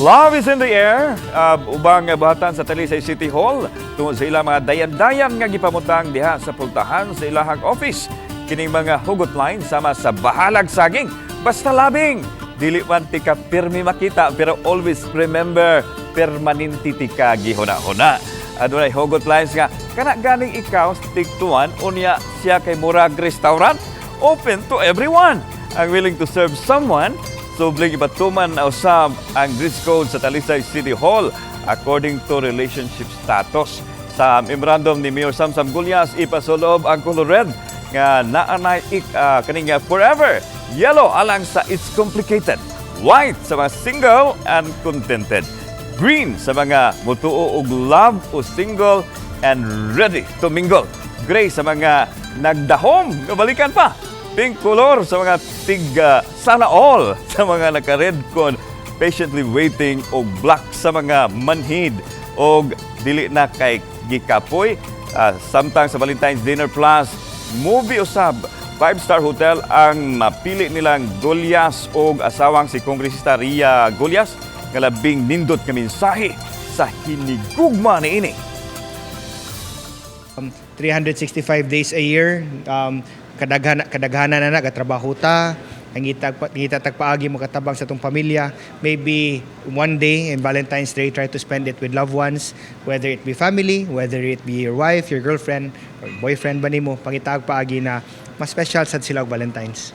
Love is in the air. Ubang buhatan sa Talisay City Hall tungod sa ilang mga dayan-dayan nga gipamutang diha sa pultahan sa ilahang office. Kining mga hugot line sama sa bahalag saging. Basta labing. Dili man tika pirmi makita pero always remember permanente tika gihuna-huna. Adunay hugot lines nga kana ganing ikaw stick to one unya siya kay murag restaurant open to everyone. Ang willing to serve someone. Subling ipatuman na usab ang dress code sa Talisay City Hall according to relationship status. Sa memorandum ni Mayor Samsam Gulyas, ipasulob ang color red nga naanay kaning forever. Yellow alang sa it's complicated. White sa mga single and contented. Green sa mga mutuo og love o single and ready to mingle. Gray sa mga nagdahom, kabalikan pa. Pink color sa mga sana all sa mga naka-red con patiently waiting o black sa mga manhid o dili na kay gikapoy. Samtang sa Valentine's Dinner Plus, movie usab, 5-star hotel ang mapili nilang Gulyas o asawang si Kongresista Ria Gulyas nga labing nindot nga mensahe sa hinigugma niini. 365 days a year, kadaghanan na nagatrabaho ta, ngita tagpaagi mo katabang sa tong pamilya. Maybe one day in Valentine's Day, try to spend it with loved ones, whether it be family, whether it be your wife, your girlfriend, or boyfriend ba nimo, pangitag paagi na mas special sad sila og Valentine's.